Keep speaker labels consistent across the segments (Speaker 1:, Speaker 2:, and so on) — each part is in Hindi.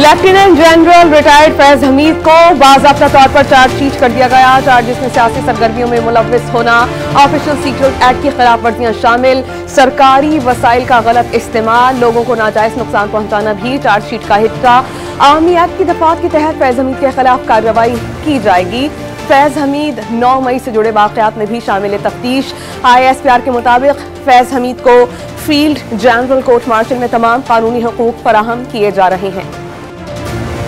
Speaker 1: Lieutenant general retired Faiz Hamid को बाज़ाब्ता तौर पर चार्जशीट कर दिया गया। चार्जेस में सियासी सरगर्मियों में मुलव्विस होना, ऑफिशियल सीक्रेट एक्ट की खिलाफ वर्जियां शामिल, सरकारी वसाइल का गलत इस्तेमाल, लोगों को नाजायज नुकसान पहुंचाना भी चार्जशीट का हिस्सा। आर्मी एक्ट की दफात के तहत फैज हमीद के खिलाफ कार्रवाई की जाएगी। फैज हमीद 9 मई से जुड़े वाकयात में भी शामिल तफ्तीश। ISPR के मुताबिक फैज हमीद को फील्ड जनरल कोर्ट मार्शल में तमाम कानूनी हकूक फराहम किए जा रहे हैं।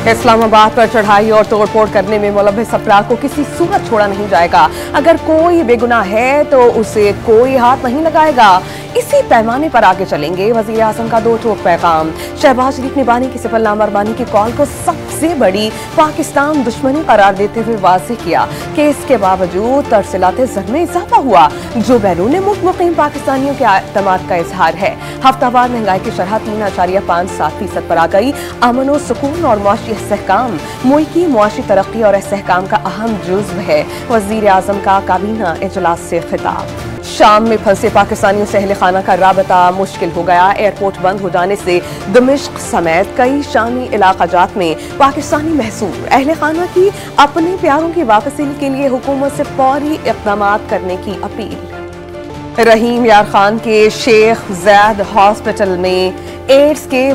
Speaker 1: इस्लामाबाद पर चढ़ाई और तोड़फोड़ करने में मुलव्विस अफराद को किसी सूरत छोड़ा नहीं जाएगा। अगर कोई बेगुनाह है तो उसे कोई हाथ नहीं लगाएगा। इसी पैमाने पर आगे चलेंगे। वजीर आजम का दो टोक पैगाम। शहबाज शरीफ ने बानी की सिफल नामरबानी की कॉल को सबसे बड़ी पाकिस्तान दुश्मनी करार देते हुए वाज़ेह किया कि इसके बावजूद तरसीलाते ज़र में इजाफा हुआ, जो बैरून मुल्क मुकीम पाकिस्तानियों के एतमाद का इजहार है। हफ्तावार महंगाई की शरह 3.57% पर आ गई। अमन और सुकून और मुआशी इस्तेहकाम मुल्क की मुआशी तरक्की और इस्तेहकाम का अहम जुज़्व है। वज़ीर आज़म का काबीना इजलास से खिताब। शाम में फंसे पाकिस्तानियों से अहले खाना का राबता मुश्किल हो गया। एयरपोर्ट बंद हो जाने से दमिश्क समेत कई शामी इलाकाजात में पाकिस्तानी महसूर। अहले खाना की अपने प्यारों की वापसी के लिए हुकूमत से फौरी इक़दाम करने की अपील। रहीम यार खान के शेख ज़ैद हॉस्पिटल में एड्स के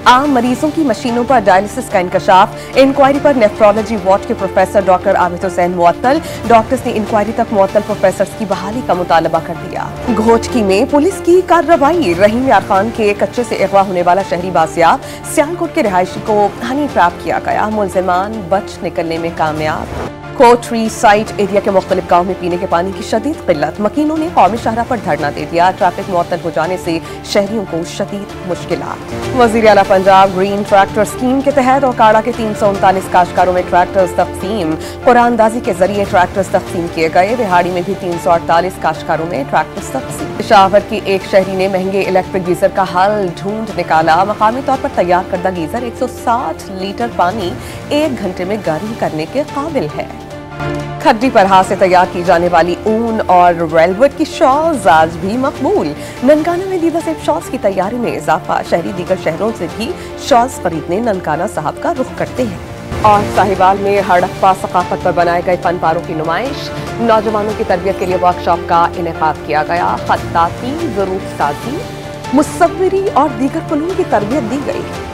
Speaker 1: आम मरीजों की मशीनों पर डायलिसिस का इंकशाफ। इंक्वायरी पर नेफ्रोलॉजी वार्ड के प्रोफेसर डॉक्टर आबिद हुसैन मुअत्तल। डॉक्टर्स ने इंक्वायरी तक मुअत्तल प्रोफेसर की बहाली का मुतालबा कर दिया। घोटकी में पुलिस की कार्रवाई। रहीम यार खान के कच्चे से अगवा होने वाला शहरी बासियाब। सियालकोट के रिहायशी को हनी ट्रैप किया गया। मुलजिमान बच निकलने में कामयाब। कोटरी साइट एरिया के मुख्तलिफ गाँव में पीने के पानी की शदीद किल्लत। मकीनों ने कौमी शाहरा पर धरना दे दिया। ट्रैफिक मुअत्तल हो जाने से शहरियों को शदीद मुश्किलात। वज़ीर आला पंजाब ग्रीन ट्रैक्टर स्कीम के तहत ओकाड़ा के 339 काश्तकारों में ट्रैक्टर्स तकसीम। कुरानदाजी के जरिए ट्रैक्टर्स तकसीम किए गए। रिहाड़ी में भी 348 काश्तकारों में ट्रैक्टर्स तकसीम। पेशावर की एक शहरी ने महंगे इलेक्ट्रिक गीजर का हल ढूंढ निकाला। मकामी तौर पर तैयार करदा गीजर 160 लीटर पानी 1 घंटे में गर्म करने के काबिल है। खड्डी पर हाथ से तैयार की जाने वाली ऊन और वेलवेट की शॉल्स आज भी मकबूल। ननकाना में दीदा सेब शॉल्स की तैयारी में इजाफा। शहरी दीगर शहरों से भी शॉल्स खरीदने ननकाना साहब का रुख करते हैं। और साहिवाल में हड़प्पा सकाफत पर बनाए गए फन पारों की नुमाइश। नौजवानों की तरबियत के लिए वर्कशॉप का इनेकाद किया गया। खत्ताती, ज़रूर साजी, मुसव्विरी और दीगर फनून की तरबियत दी गई।